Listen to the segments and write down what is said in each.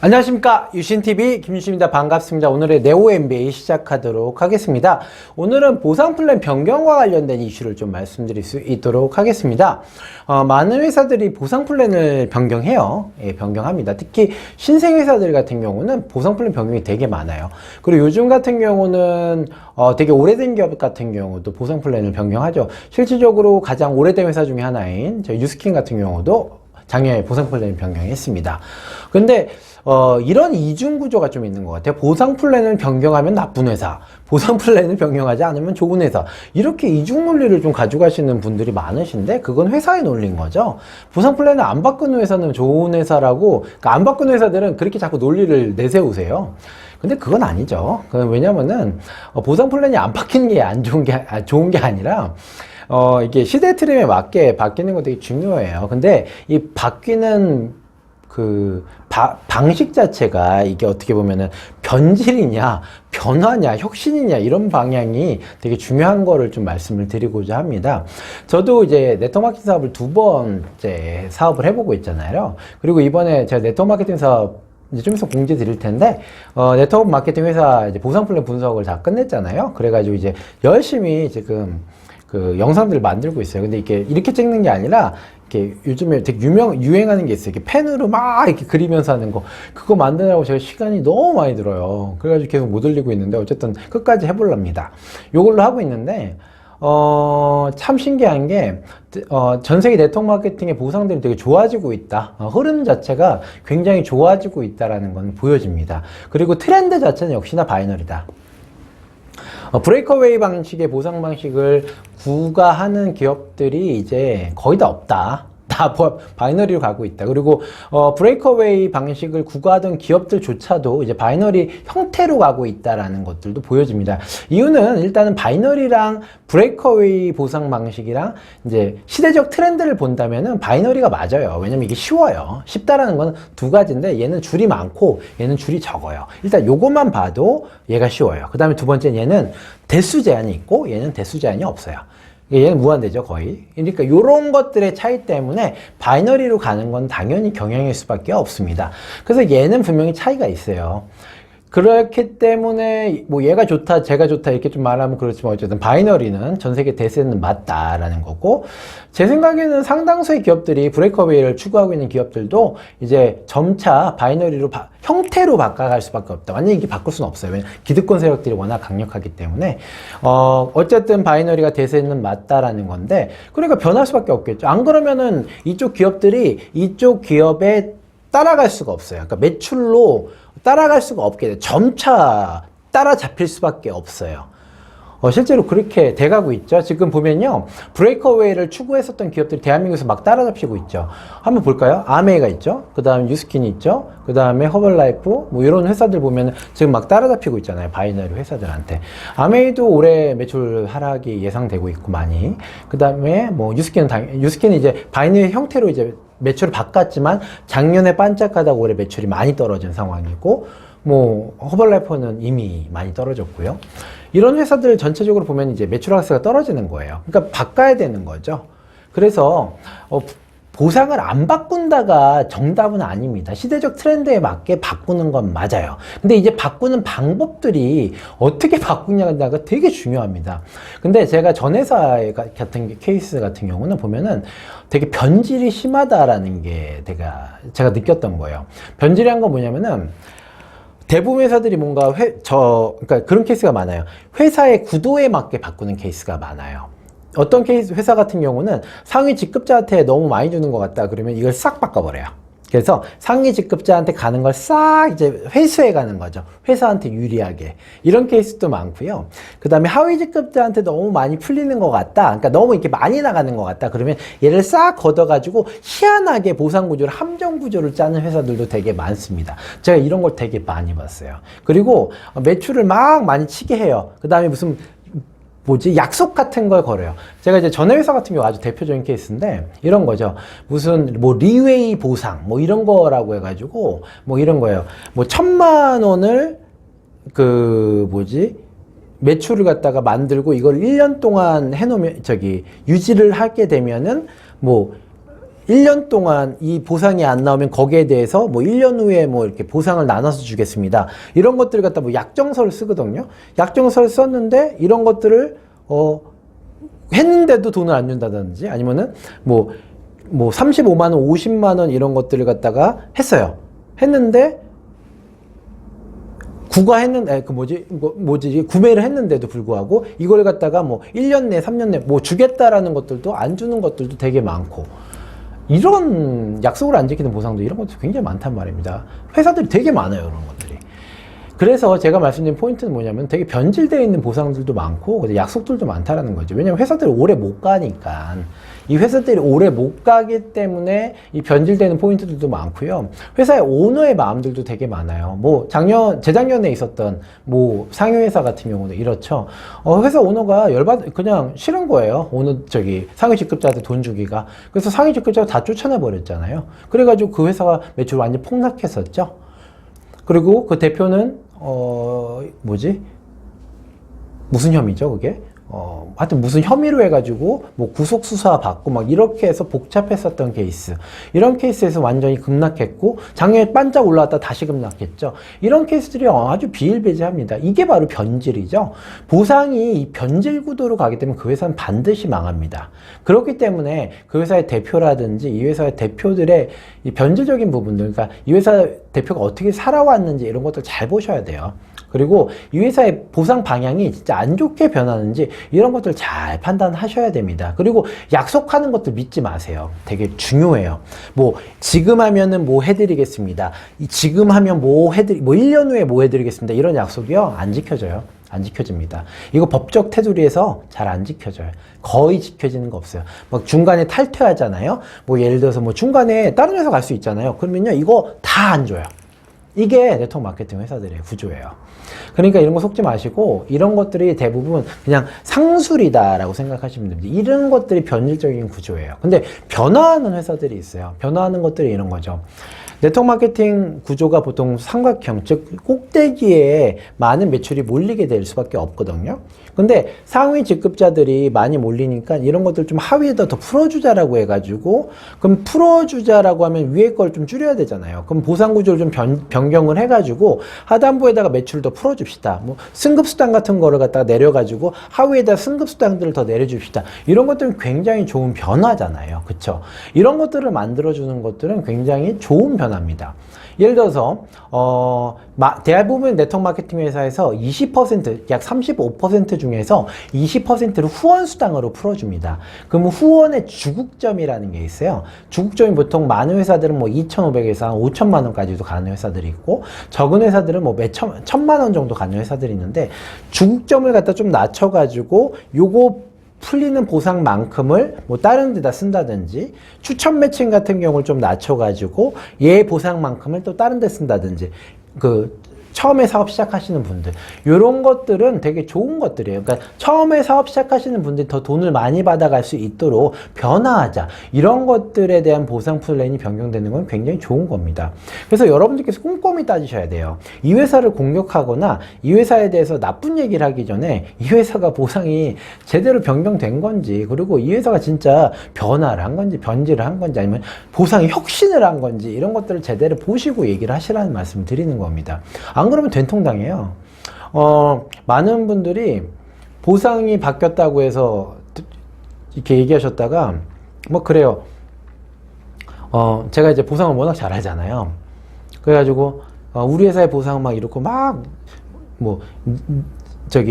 안녕하십니까, 유신TV 김유신입니다. 반갑습니다. 오늘의 네오 MBA 시작하도록 하겠습니다. 오늘은 보상 플랜 변경과 관련된 이슈를 좀 말씀드릴 수 있도록 하겠습니다. 많은 회사들이 보상 플랜을 변경해요. 예, 변경합니다. 특히 신생 회사들 같은 경우는 보상 플랜 변경이 되게 많아요. 그리고 요즘 같은 경우는 되게 오래된 기업 같은 경우도 보상 플랜을 변경하죠. 실질적으로 가장 오래된 회사 중에 하나인 저희 유스킨 같은 경우도 작년에 보상 플랜을 변경했습니다. 근데 이런 이중 구조가 좀 있는 것 같아요. 보상 플랜을 변경하면 나쁜 회사, 보상 플랜을 변경하지 않으면 좋은 회사, 이렇게 이중 논리를 좀 가져가시는 분들이 많으신데, 그건 회사의 논리인 거죠. 보상 플랜을 안 바꾸는 회사는 좋은 회사라고, 그러니까 안 바꾸는 회사들은 그렇게 자꾸 논리를 내세우세요. 근데 그건 아니죠. 왜냐면은 보상 플랜이 안 바뀌는 게 좋은 게 아니라, 이게 시대 트렌드에 맞게 바뀌는 거 되게 중요해요. 근데 이 바뀌는 방식 자체가 이게 어떻게 보면은 변질이냐, 변화냐, 혁신이냐, 이런 방향이 되게 중요한 거를 좀 말씀을 드리고자 합니다. 저도 이제 네트워크 마케팅 사업을 2번째 사업을 해보고 있잖아요. 그리고 이번에 제가 네트워크 마케팅 사업 이제 좀 있으면 공지 드릴 텐데, 네트워크 마케팅 회사 이제 보상 플랜 분석을 다 끝냈잖아요. 그래가지고 이제 열심히 지금 영상들을 만들고 있어요. 근데 이게 이렇게 찍는 게 아니라, 이렇게 요즘에 되게 유행하는 게 있어요. 이렇게 펜으로 막 이렇게 그리면서 하는 거. 그거 만드느라고 제가 시간이 너무 많이 들어요. 그래가지고 계속 못 올리고 있는데, 어쨌든 끝까지 해보렵니다. 요걸로 하고 있는데, 참 신기한 게, 전 세계 네트워크 마케팅의 보상들이 되게 좋아지고 있다. 흐름 자체가 굉장히 좋아지고 있다라는 건 보여집니다. 그리고 트렌드 자체는 역시나 바이너리다. 브레이크어웨이 방식의 보상 방식을 구가하는 기업들이 이제 거의 다 없다. 다 바이너리로 가고 있다. 그리고 브레이크어웨이 방식을 구가하던 기업들조차도 이제 바이너리 형태로 가고 있다라는 것들도 보여집니다. 이유는 일단은 바이너리랑 브레이크어웨이 보상 방식이랑 이제 시대적 트렌드를 본다면은 바이너리가 맞아요. 왜냐면 이게 쉬워요. 쉽다라는 건 두 가지인데, 얘는 줄이 많고 얘는 줄이 적어요. 일단 요것만 봐도 얘가 쉬워요. 그 다음에 두 번째는 얘는 대수 제한이 있고 얘는 대수 제한이 없어요. 얘는 무한대죠, 거의. 그러니까 이런 것들의 차이 때문에 바이너리로 가는 건 당연히 경향일 수밖에 없습니다. 그래서 얘는 분명히 차이가 있어요. 그렇기 때문에 뭐 얘가 좋다, 쟤가 좋다 이렇게 좀 말하면 그렇지만, 어쨌든 바이너리는 전 세계 대세는 맞다라는 거고, 제 생각에는 상당수의 기업들이 브레이크어웨이를 추구하고 있는 기업들도 이제 점차 바이너리로 형태로 바꿔갈 수밖에 없다. 완전히 이게 바꿀 수는 없어요. 왜냐면 기득권 세력들이 워낙 강력하기 때문에 어쨌든 바이너리가 대세는 맞다라는 건데, 그러니까 변할 수밖에 없겠죠. 안 그러면은 이쪽 기업들이 이쪽 기업에 따라갈 수가 없어요. 그러니까 매출로 따라갈 수가 없게 돼. 점차 따라잡힐 수밖에 없어요. 실제로 그렇게 돼가고 있죠. 지금 보면요, 브레이크어웨이를 추구했었던 기업들이 대한민국에서 막 따라잡히고 있죠. 한번 볼까요? 아메이가 있죠. 그 다음에 유스킨이 있죠. 그 다음에 허벌라이프, 뭐 이런 회사들 보면 지금 막 따라잡히고 있잖아요. 바이너리 회사들한테. 아메이도 올해 매출 하락이 예상되고 있고 많이. 그 다음에 뭐 유스킨은 이제 바이너리 형태로 이제 매출을 바꿨지만 작년에 반짝하다가 올해 매출이 많이 떨어진 상황이고, 뭐 허벌라이프는 이미 많이 떨어졌고요. 이런 회사들 전체적으로 보면 이제 매출 하락세가 떨어지는 거예요. 그러니까 바꿔야 되는 거죠. 그래서 보상을 안 바꾼다가 정답은 아닙니다. 시대적 트렌드에 맞게 바꾸는 건 맞아요. 근데 이제 바꾸는 방법들이 어떻게 바꾸냐가 되게 중요합니다. 근데 제가 전 회사 같은 케이스 같은 경우는 보면은 되게 변질이 심하다라는 게 제가 느꼈던 거예요. 변질이란 건 뭐냐면은, 대부분 회사들이 뭔가 그러니까 그런 케이스가 많아요. 회사의 구도에 맞게 바꾸는 케이스가 많아요. 어떤 회사 같은 경우는 상위 직급자한테 너무 많이 주는 것 같다 그러면 이걸 싹 바꿔버려요. 그래서 상위 직급자한테 가는 걸 싹 이제 회수해 가는 거죠. 회사한테 유리하게. 이런 케이스도 많고요. 그 다음에 하위 직급자한테 너무 많이 풀리는 것 같다. 그러니까 너무 이렇게 많이 나가는 것 같다. 그러면 얘를 싹 걷어가지고 희한하게 보상 구조를, 함정 구조를 짜는 회사들도 되게 많습니다. 제가 이런 걸 되게 많이 봤어요. 그리고 매출을 막 많이 치게 해요. 그 다음에 무슨 약속 같은 걸 걸어요. 제가 이제 전에 회사 같은 경우 아주 대표적인 케이스인데, 이런 거죠. 무슨 뭐 리웨이 보상 뭐 이런 거라고 해가지고 뭐 이런 거예요. 뭐 1,000만 원을 매출을 갖다가 만들고 이걸 1년 동안 해놓으면 유지를 하게 되면은 뭐 1년 동안 이 보상이 안 나오면 거기에 대해서 뭐 1년 후에 뭐 이렇게 보상을 나눠서 주겠습니다. 이런 것들을 갖다 뭐 약정서를 쓰거든요. 약정서를 썼는데 이런 것들을 했는데도 돈을 안 준다든지 아니면은 뭐 35만 원, 50만 원 이런 것들을 갖다가 했어요. 했는데 구매를 했는데도 불구하고 이걸 갖다가 뭐 1년 내, 3년 내 뭐 주겠다라는 것들도 안 주는 것들도 되게 많고 이런 약속을 안 지키는 보상도 이런 것도 굉장히 많단 말입니다. 회사들이 되게 많아요, 그런 것들이. 그래서 제가 말씀드린 포인트는 뭐냐면 되게 변질되어 있는 보상들도 많고 약속들도 많다라는 거죠. 왜냐면 회사들이 오래 못 가니까. 이 회사들이 오래 못 가기 때문에 이 변질되는 포인트들도 많고요. 회사의 오너의 마음들도 되게 많아요. 뭐 재작년에 있었던 뭐 상용회사 같은 경우는 이렇죠. 회사 오너가 그냥 싫은 거예요. 상위 직급자한테 돈 주기가. 그래서 상위 직급자가 다 쫓아내 버렸잖아요. 그래가지고 그 회사가 매출 완전 폭락했었죠. 그리고 그 대표는 무슨 혐의죠, 그게? 하여튼 무슨 혐의로 해가지고 뭐 구속수사 받고 막 이렇게 해서 복잡했었던 케이스. 이런 케이스에서 완전히 급락했고 작년에 반짝 올라왔다 다시 급락했죠. 이런 케이스들이 아주 비일비재합니다. 이게 바로 변질이죠. 보상이 이 변질 구도로 가기 때문에 그 회사는 반드시 망합니다. 그렇기 때문에 그 회사의 대표라든지 이 회사의 대표들의 이 변질적인 부분들, 그러니까 이 회사 대표가 어떻게 살아왔는지 이런 것들 잘 보셔야 돼요. 그리고 이 회사의 보상 방향이 진짜 안 좋게 변하는지 이런 것들 잘 판단하셔야 됩니다. 그리고 약속하는 것들 믿지 마세요. 되게 중요해요. 뭐 지금 하면은 뭐 해드리겠습니다. 지금 하면 뭐 1년 후에 뭐 해드리겠습니다. 이런 약속이요 안 지켜져요. 안 지켜집니다. 이거 법적 테두리에서 잘 안 지켜져요. 거의 지켜지는 거 없어요. 막 중간에 탈퇴하잖아요. 뭐 예를 들어서 뭐 중간에 다른 회사 갈 수 있잖아요. 그러면요 이거 다 안 줘요. 이게 네트워크 마케팅 회사들의 구조예요. 그러니까 이런 거 속지 마시고 이런 것들이 대부분 그냥 상술이다라고 생각하시면 됩니다. 이런 것들이 변질적인 구조예요. 근데 변화하는 회사들이 있어요. 변화하는 것들이 이런 거죠. 네트워크 마케팅 구조가 보통 삼각형, 즉 꼭대기에 많은 매출이 몰리게 될 수밖에 없거든요. 근데 상위 직급자들이 많이 몰리니까 이런 것들 좀 하위에다 더 풀어주자라고 해가지고, 그럼 풀어주자라고 하면 위에 걸 좀 줄여야 되잖아요. 그럼 보상 구조를 좀 변경을 해가지고 하단부에다가 매출을 더 풀어줍시다. 뭐 승급수당 같은 거를 갖다가 내려가지고 하위에다 승급수당들을 더 내려줍시다. 이런 것들은 굉장히 좋은 변화잖아요. 그쵸? 이런 것들을 만들어주는 것들은 굉장히 좋은 변화입니다. 예를 들어서 대부분 네트워크 마케팅 회사에서 20%, 약 35% 중에서 20%를 후원 수당으로 풀어줍니다. 그럼 후원의 주국점이라는 게 있어요. 주국점이 보통 많은 회사들은 뭐 2,500에서 5천만 원까지도 가는 회사들이 있고, 적은 회사들은 뭐 몇 천만 원 정도 가는 회사들이 있는데, 주국점을 갖다 좀 낮춰가지고 요거 풀리는 보상만큼을 뭐 다른 데다 쓴다든지, 추천 매칭 같은 경우를 좀 낮춰가지고 얘 보상만큼을 또 다른 데 쓴다든지, 처음에 사업 시작하시는 분들, 이런 것들은 되게 좋은 것들이에요. 그러니까 처음에 사업 시작하시는 분들이 더 돈을 많이 받아갈 수 있도록 변화하자, 이런 것들에 대한 보상 플랜이 변경되는 건 굉장히 좋은 겁니다. 그래서 여러분들께서 꼼꼼히 따지셔야 돼요. 이 회사를 공격하거나 이 회사에 대해서 나쁜 얘기를 하기 전에 이 회사가 보상이 제대로 변경된 건지, 그리고 이 회사가 진짜 변화를 한 건지 변질을 한 건지, 아니면 보상이 혁신을 한 건지, 이런 것들을 제대로 보시고 얘기를 하시라는 말씀을 드리는 겁니다. 안 그러면 된통당해요. 많은 분들이 보상이 바뀌었다고 해서 이렇게 얘기하셨다가, 뭐 그래요. 제가 이제 보상을 워낙 잘 하잖아요. 그래가지고 우리 회사의 보상은 막 이렇고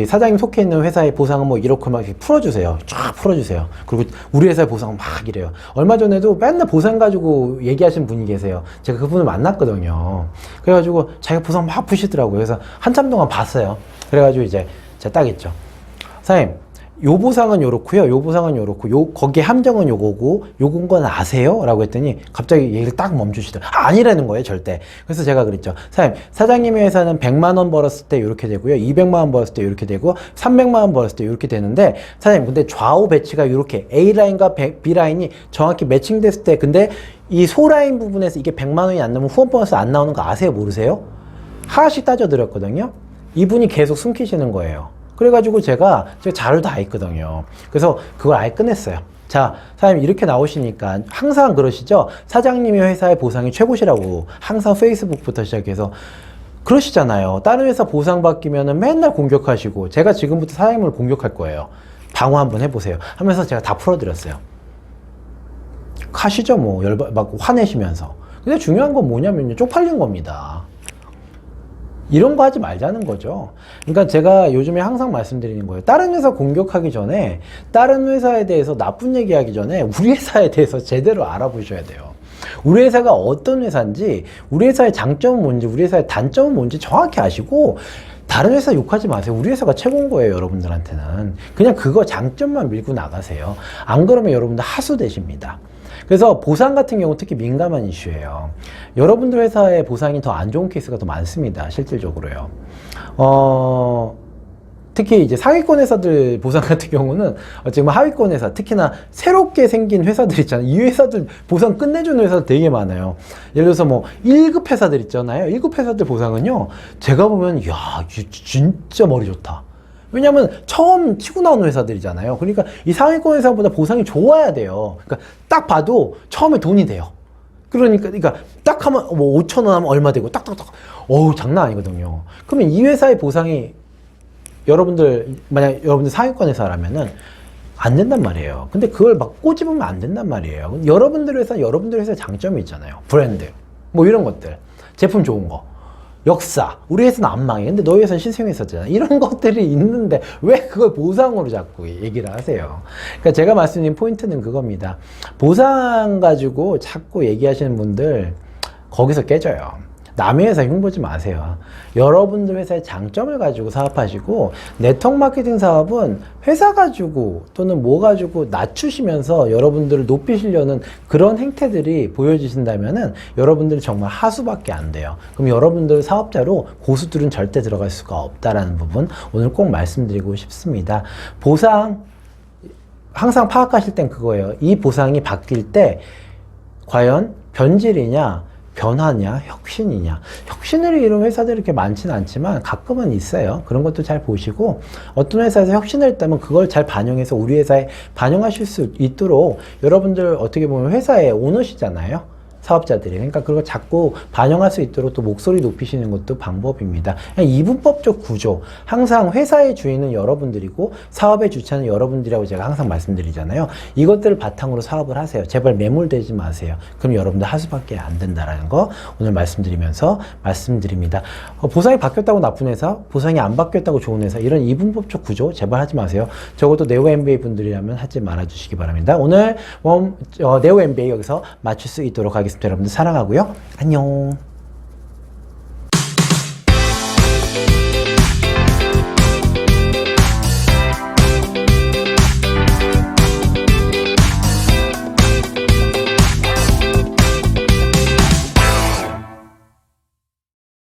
사장님 속해 있는 회사의 보상은 뭐 이렇게 막 풀어주세요. 쫙 풀어주세요. 그리고 우리 회사의 보상은 막 이래요. 얼마 전에도 맨날 보상 가지고 얘기하신 분이 계세요. 제가 그분을 만났거든요. 그래가지고 자기가 보상 막 푸시더라고요. 그래서 한참 동안 봤어요. 그래가지고 이제 제가 딱 했죠. 사장님, 요 보상은 요렇고요. 요 보상은 요렇고, 거기에 함정은 요거고, 요건 건 아세요? 라고 했더니 갑자기 얘기를 딱 멈추시더라고요. 아니라는 거예요, 절대. 그래서 제가 그랬죠. 사장님의 회사는 100만 원 벌었을 때 요렇게 되고요. 200만 원 벌었을 때 요렇게 되고, 300만 원 벌었을 때 요렇게 되는데, 사장님, 근데 좌우 배치가 요렇게 A라인과 B라인이 정확히 매칭됐을 때, 근데 이 소라인 부분에서 이게 100만 원이 안 나오면 후원 보너스 안 나오는 거 아세요? 모르세요? 하나씩 따져드렸거든요. 이분이 계속 숨기시는 거예요. 그래가지고 제가 자료를 다 있거든요. 그래서 그걸 아예 꺼냈어요. 자, 사장님 이렇게 나오시니까 항상 그러시죠? 사장님의 회사의 보상이 최고시라고 항상 페이스북부터 시작해서 그러시잖아요. 다른 회사 보상 바뀌면은 맨날 공격하시고 제가 지금부터 사장님을 공격할 거예요. 방어 한번 해보세요. 하면서 제가 다 풀어드렸어요. 가시죠 뭐 막 화내시면서. 근데 중요한 건 뭐냐면요. 쪽팔린 겁니다. 이런 거 하지 말자는 거죠. 그러니까 제가 요즘에 항상 말씀드리는 거예요. 다른 회사 공격하기 전에, 다른 회사에 대해서 나쁜 얘기하기 전에 우리 회사에 대해서 제대로 알아보셔야 돼요. 우리 회사가 어떤 회사인지, 우리 회사의 장점은 뭔지, 우리 회사의 단점은 뭔지 정확히 아시고 다른 회사 욕하지 마세요. 우리 회사가 최고인 거예요, 여러분들한테는. 그냥 그거 장점만 밀고 나가세요. 안 그러면 여러분들 하수되십니다. 그래서 보상 같은 경우 특히 민감한 이슈예요. 여러분들 회사의 보상이 더 안 좋은 케이스가 더 많습니다. 실질적으로요. 특히 이제 상위권 회사들 보상 같은 경우는 지금 하위권 회사, 특히나 새롭게 생긴 회사들 있잖아요. 이 회사들 보상 끝내주는 회사들 되게 많아요. 예를 들어서 뭐 1급 회사들 있잖아요. 1급 회사들 보상은요, 제가 보면, 야, 진짜 머리 좋다. 왜냐면 처음 치고 나오는 회사들이잖아요. 그러니까 이 상위권 회사보다 보상이 좋아야 돼요. 그러니까 딱 봐도 처음에 돈이 돼요. 그러니까 딱 하면 뭐 5,000원 하면 얼마 되고 딱딱딱. 어우, 장난 아니거든요. 그러면 이 회사의 보상이 만약 여러분들 상위권 회사라면은 안 된단 말이에요. 근데 그걸 막 꼬집으면 안 된단 말이에요. 여러분들 회사의 장점이 있잖아요. 브랜드. 뭐 이런 것들. 제품 좋은 거. 역사. 우리 회사는 안 망해. 근데 너희 회사는 신생회사잖아. 이런 것들이 있는데 왜 그걸 보상으로 자꾸 얘기를 하세요? 그러니까 제가 말씀드린 포인트는 그겁니다. 보상 가지고 자꾸 얘기하시는 분들 거기서 깨져요. 남의 회사 흉보지 마세요. 여러분들 회사의 장점을 가지고 사업하시고, 네트워크 마케팅 사업은 회사 가지고 또는 뭐 가지고 낮추시면서 여러분들을 높이시려는 그런 행태들이 보여지신다면은 여러분들이 정말 하수밖에 안 돼요. 그럼 여러분들 사업자로 고수들은 절대 들어갈 수가 없다라는 부분 오늘 꼭 말씀드리고 싶습니다. 보상 항상 파악하실 땐 그거예요. 이 보상이 바뀔 때 과연 변질이냐, 변화냐, 혁신이냐. 혁신을 이룬 회사들이 이렇게 많지는 않지만 가끔은 있어요. 그런 것도 잘 보시고, 어떤 회사에서 혁신을 했다면 그걸 잘 반영해서 우리 회사에 반영하실 수 있도록, 여러분들 어떻게 보면 회사의 오너시잖아요. 사업자들이. 그러니까 그걸 자꾸 반영할 수 있도록 또 목소리 높이시는 것도 방법입니다. 이분법적 구조. 항상 회사의 주인은 여러분들이고 사업의 주체는 여러분들이라고 제가 항상 말씀드리잖아요. 이것들을 바탕으로 사업을 하세요. 제발 매몰되지 마세요. 그럼 여러분들 하수밖에 안 된다라는 거 오늘 말씀드리면서 말씀드립니다. 보상이 바뀌었다고 나쁜 회사, 보상이 안 바뀌었다고 좋은 회사, 이런 이분법적 구조 제발 하지 마세요. 적어도 네오 MBA 분들이라면 하지 말아주시기 바랍니다. 오늘 네오 MBA 여기서 마칠 수 있도록 하겠습니다. 여러분들 사랑하고요. 안녕.